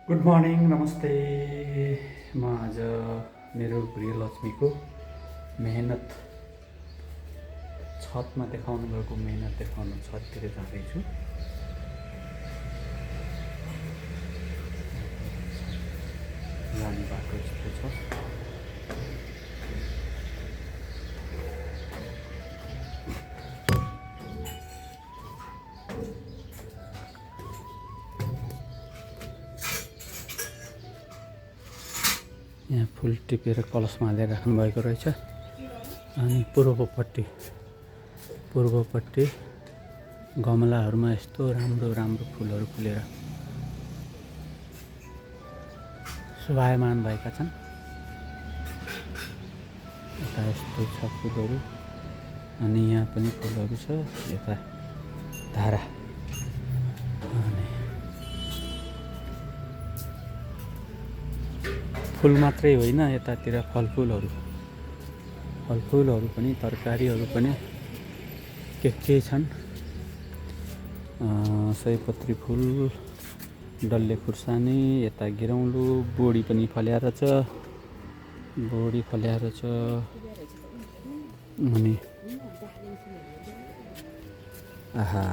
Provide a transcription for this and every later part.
Good morning नमस्ते। म आज मेरो गृहलक्ष्मीको मेहनत छतमा देखाउनु भएको मेहनत देखाउन छततिर जाँदैछु। जाने बाटो यस्तो छ। यहाँ फुल टिपेर कलशमा हालेर राख्नुभएको रहेछ। अनि पूर्वपट्टि गमलाहरूमा यस्तो राम्रो राम्रो फुलहरू फुलेर शोभायमान भएका छन्। यता यस्तो छ फुलहरू अनि यहाँ पनि फुलहरू छ। यता धारा अनि फुल मात्रै होइन, यतातिर फलफुलहरू पनि तरकारीहरू पनि के छन्। सयपत्री फुल, डल्ले खुर्सानी, यता गिरौँलो, बोडी पनि फल्याएर छ। अनि आहा,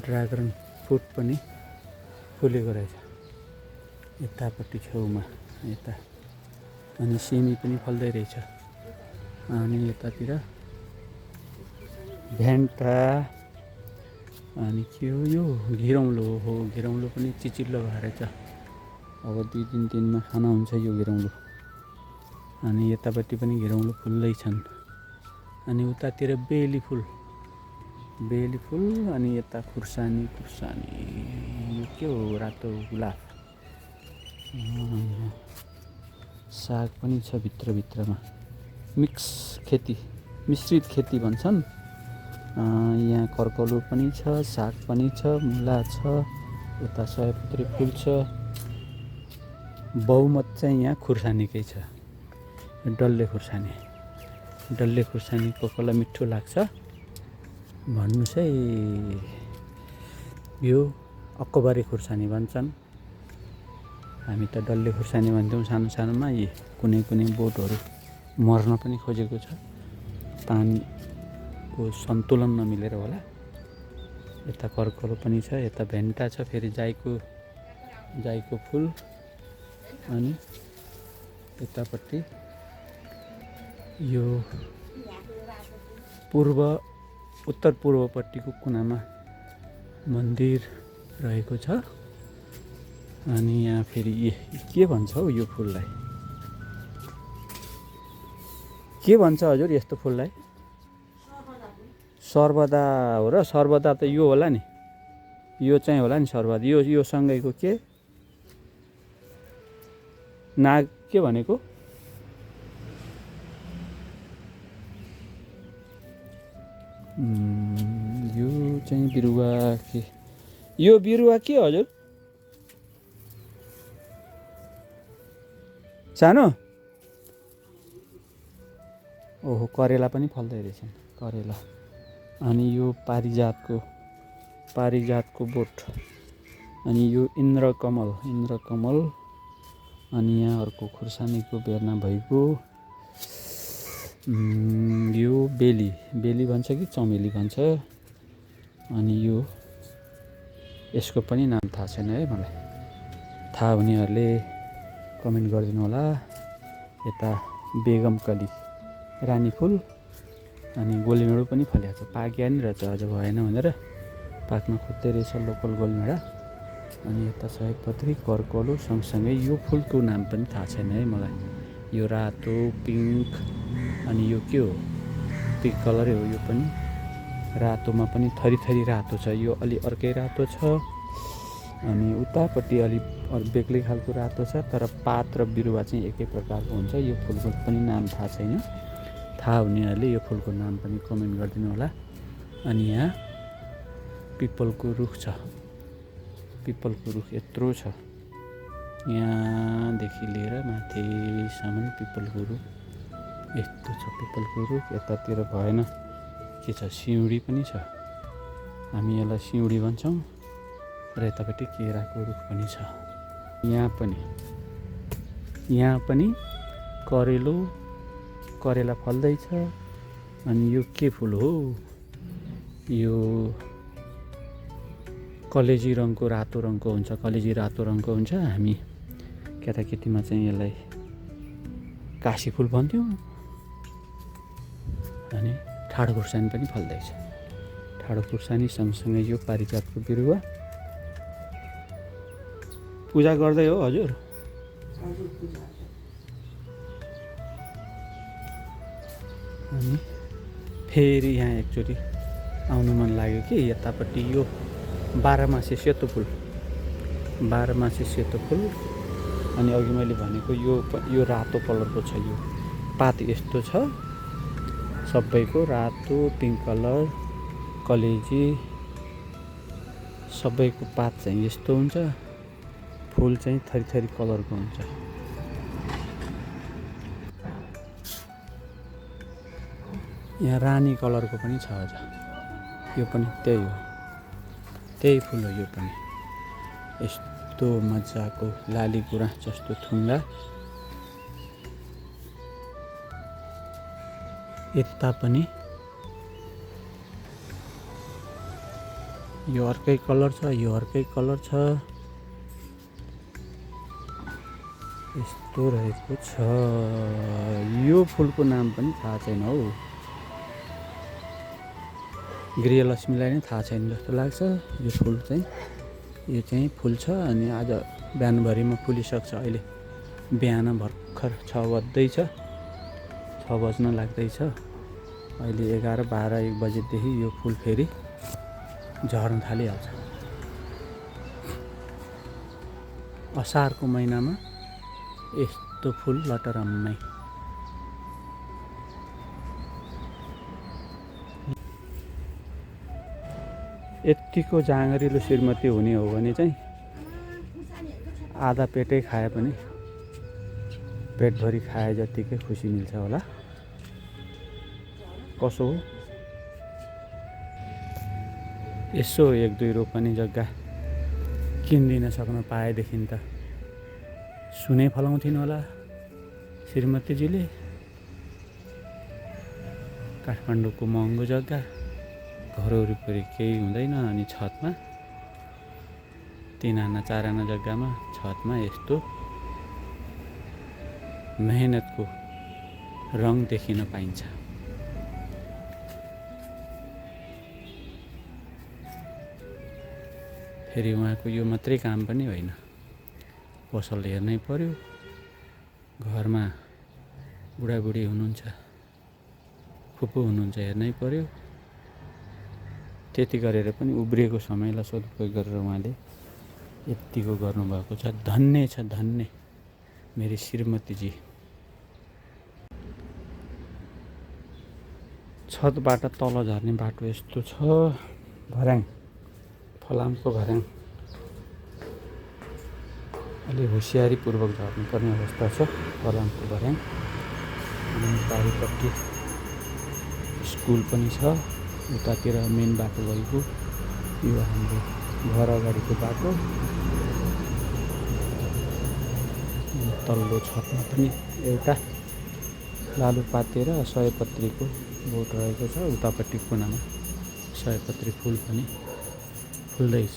ड्रागन फ्रुट पनि फुलेको रहेछ यतापट्टि छेउमा। यता अनि सिमी पनि फल्दै रहेछ। अनि यतातिर भेन्टा अनि के हो यो गिरौँलो हो। गिरौँलो पनि चिचिल्लो भएर छ। अब 2-3 दिनमा खाना हुन्छ यो गिरौँलो। अनि यतापट्टि पनि गिरौँलो फुल्दै छन्। अनि उतातिर बेली फुल अनि यता खुर्सानी यो के हो, रातो गुलाब। साग पनि छ भित्रमा। मिश्रित खेती भन्छन्। यहाँ कर्कलु पनि छ, साग पनि छ, मुला छ, उता सयपत्री फुल छ। बहुमत चाहिँ यहाँ खुर्सानीकै छ। डल्ले खुर्सानी कोही मिठो लाग्छ भन्नुहोस् है। यो अक्कबारी खुर्सानी भन्छन्। हामी त डल्ले खुर्सानी भन्थ्यौँ सानोमा। यी कुनै बोटहरू मर्न पनि खोजेको छ, पानीको सन्तुलन नमिलेर होला। यता कर्कलो पनि छ, यता भेन्टा छ, फेरि जाईको फुल। अनि यतापट्टि यो उत्तर पूर्वपट्टिको कुनामा मन्दिर रहेको छ। अनि यहाँ फेरि के भन्छ हौ यो फुललाई, के भन्छ हजुर यस्तो फुललाई? सर्बदा हो र? सर्बदा त यो होला नि, यो चाहिँ होला नि सर्बदा। यो सँगैको के नाग के भनेको? यो चाहिँ बिरुवा के? यो बिरुवा के हजुर? सानो? ओहो, करेला पनि फल्दै रहेछन्, करेला। अनि यो पारिजातको बोट। अनि यो इन्द्रकमल। अनि यहाँ अर्को खुर्सानीको बेर्ना भइगयो। यो बेली भन्छ कि चमेली भन्छ। अनि यसको पनि नाम थाहा छैन है मलाई। थाहा हुनेहरूले कमेन्ट गरिदिनु होला। यता बेगमकली रानी फुल अनि गोलीमेडो पनि फलेको छ। पाक्या नि रहेछ, अझ भएन भनेर पाक्न खोज्दै रहेछ लोकल गोलीमेडा। अनि यता सयपत्री, कर्कलो सँगसँगै यो फुलको नाम पनि थाहा छैन है मलाई। यो रातो, पिङ्क, अनि यो के हो? पिङ्क कलरै हो यो पनि। रातोमा पनि थरी रातो छ। यो अलि अर्कै रातो छ। अनि उतापट्टि अलि बेग्लै खालको रातो छ। तर पात र बिरुवा चाहिँ एकै प्रकारको हुन्छ। यो फुलको पनि नाम थाहा छैन। थाहा हुनेहरूले यो फुलको नाम पनि कमेन्ट गरिदिनु होला। अनि यहाँ पिपलको रुख छ। पिपलको रुख यत्रो छ, यहाँदेखि लिएर माथिसम्म पिपलको रुख यस्तो छ। पिपलको रुख यतातिर भएन, के छ, सिउँडी पनि छ। हामी यसलाई सिउँडी भन्छौँ। र यतापट्टि केराको रुख पनि छ। यहाँ पनि करेला फल्दैछ। अनि यो के फुल हो? यो कलेजी रङको रातो रङको हुन्छ, कलेजी रातो रङको हुन्छ। हामी केटाकेटीमा चाहिँ यसलाई काशी फुल भन्थ्यौँ। अनि ठाडो खुर्सानी पनि फल्दैछ। ठाडो खुर्सानी सँगसँगै यो पारिजातको बिरुवा। पूजा गर्दै हो हजुर? अनि फेरि यहाँ एकचोटि आउनु मन लाग्यो कि यतापट्टि यो बाह्रमासे सेतो फुल। अनि अघि मैले भनेको यो रातो कलरको छ। यो पात यस्तो छ सबैको, रातो, पिङ्क कलर, कलेजी, सबैको पात चाहिँ यस्तो हुन्छ। फुल चाहिँ थरी थरी कलरको हुन्छ। यहाँ रानी कलरको पनि छ अझ। यो पनि त्यही हो, त्यही फुल हो यो पनि। यस्तो मजाको लाली गुराँस जस्तो थुङ्गा। यता पनि यो अर्कै कलर छ, यो अर्कै कलर छ। यस्तो रहेको छ। यो फुलको नाम पनि थाहा छैन हौ। गृहलक्ष्मीलाई नै थाहा छैन जस्तो लाग्छ। यो फुल चाहिँ फुल छ। अनि आज बिहानभरिमा फुलिसक्छ। अहिले बिहान भर्खर 6 बज्दैछ, 6 बज्न लाग्दैछ। अहिले 11, 12, 1 बजेदेखि यो फुल फेरि झर्न थालिहाल्छ। असारको महिनामा यस्तो फुल लटरम्मै। यत्तिको जाँगरिलो श्रीमती हुने हो भने चाहिँ आधा पेटै खाए पनि पेटभरि खाए जतिकै खुसी मिल्छ होला। कसो हो? यसो 1-2 रोपनी जग्गा किनिदिन सक्न पाएदेखि त सुनै फलाउँथिन् होला श्रीमतीजीले। काठमाडौँको महँगो जग्गा, घर वरिपरि केही हुँदैन। अनि छतमा 3 आना 4 आना जग्गामा छतमा यस्तो मेहनतको रङ देखिन पाइन्छ। फेरि उहाँको यो मात्रै काम पनि होइन, पसल हेर्नै पर्यो। घरमा बुढाबुढी हुनुहुन्छ, फुपू हुनुहुन्छ, हेर्नै पर्यो। त्यति गरेर पनि उब्रिएको समयलाई सदुपयोग गरेर उहाँले यत्तिको गर्नुभएको छ। धन्य छ, धन्य मेरी श्रीमतीजी। छतबाट तल झर्ने बाटो यस्तो छ। भर्याङ, फलामको भर्याङ। अलि होसियारीपूर्वक झर्नुपर्ने अवस्था छ फलामको भर्याङ। अनि पारिपट्टि स्कुल पनि छ। उतातिर मेन बाटो गएको। यो हाम्रो घर अगाडिको बाटो। तल्लो छतमा पनि एउटा लालुपाते र सयपत्रीको बोट रहेको छ। उतापट्टि कुनामा सयपत्री फुल पनि फुल्दैछ।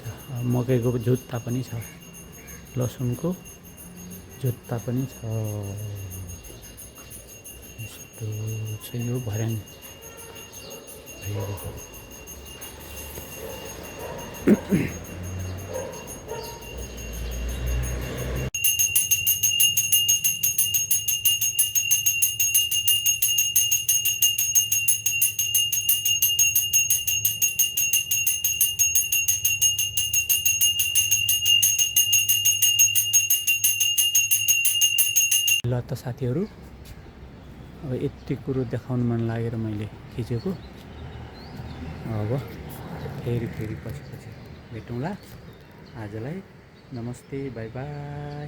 मकैको जुत्ता पनि छ, लसुनको जुत्ता पनि छ। यस्तो छ यो भर्याङ। ल त साथीहरू, अब यति कुरो देखाउन मन लागेर मैले खिचेको। अब फेरि पछि भेटौँला। आजलाई नमस्ते, बाई बाई।